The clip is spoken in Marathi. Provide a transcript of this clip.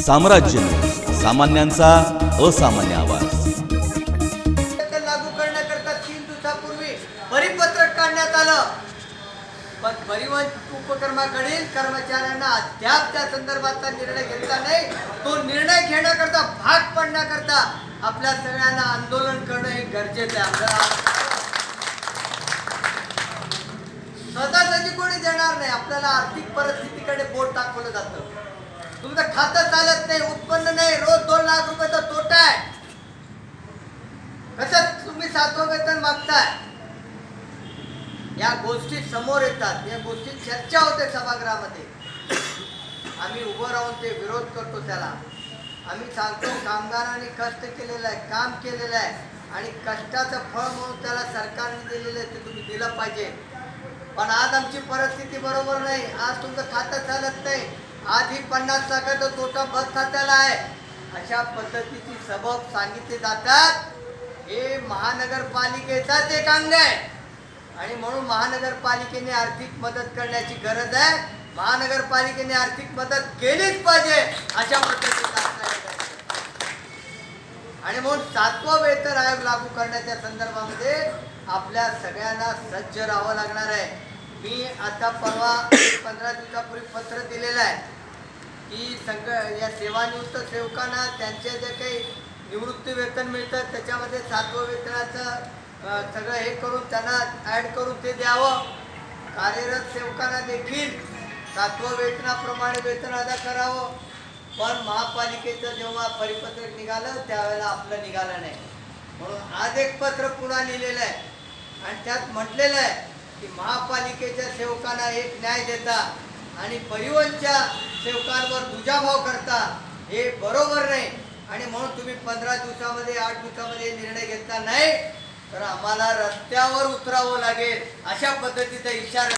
साम्राज्य न्यूज, सामान्यांचा असामान्य आवाज. लागू करण्याकरता 3 दिवसापूर्वी परिपत्रक काढण्यात आलं, पण परिवहन उपक्रमाकडील कर्मचाऱ्यांना अद्याप त्या संदर्भातला निर्णय घेतला नाही. तो निर्णय घेण्याकरता भाग पडण्याकरता आपल्या सगळ्यांना आंदोलन करणं हे गरजेचं आहे. आपल्याला सहजासहजी कोणी देणार नाही. आपल्याला आर्थिक परिस्थितीकडे बोट दाखवलं जातं. तुमचं खातं चालत नाही, उत्पन्न नाही, रोज 2 लाख रुपयाचा तोटा आहे, कसं तुम्ही 7वं वेतन मागताय? या गोष्टी समोर येतात, या गोष्टी चर्चा होते सभागृहामध्ये. आम्ही उभं राहून ते विरोध करतो. त्याला आम्ही सांगतो कामगारांनी कष्ट केलेलं आहे, काम केलेलं आहे आणि कष्टाचं फळ म्हणून त्याला सरकारने दिलेलं आहे, ते तुम्ही दिलं पाहिजे. पण आज आमची परिस्थिती बरोबर नाही. आज तुमचं खातं चालत नाही. आज ही 50 लाखाचा तोटा बस खात्याला आहे. अशा पद्धतीची सबब सांगितले जातात. हे महानगरपालिकेचाच एक अंग आहे आणि म्हणून महानगरपालिकेने आर्थिक मदत करण्याची गरज आहे. महानगरपालिकेने आर्थिक मदत केलीच पाहिजे अशा पद्धतीचा आणि म्हणून 7वं वेतन आयोग लागू करण्याच्या संदर्भामध्ये आपल्या सगळ्यांना सज्ज राहावं लागणार आहे. मी आता परवा 15 दिवसापूर्वी पत्र दिलेलं आहे की या सेवानिवृत्त सेवकांना त्यांचे जे काही निवृत्ती वेतन मिळतं त्याच्यामध्ये 7वं वेतनाचं सगळं हे करून त्यांना ॲड करून ते द्यावं. कार्यरत सेवकांना देखील 7वं वेतनाप्रमाणे वेतन अदा करावं. पण महापालिकेचं जेव्हा परिपत्रक निघालं त्यावेळेला आपलं निघालं नाही. म्हणून आज एक पत्र पुन्हा लिहिलेलं आहे आणि त्यात म्हटलेलं आहे की महापालिकेच्या सेवकांना एक न्याय देता आणि परिवहनच्या सेवकांवर दुजाभाव करता हे बरोबर नाही आणि म्हणून तुम्ही 15 दिवसामध्ये 8 दिवसामध्ये निर्णय घेतला नाही तर आम्हाला रस्त्यावर उतरावं लागेल अशा पद्धतीचा इशारा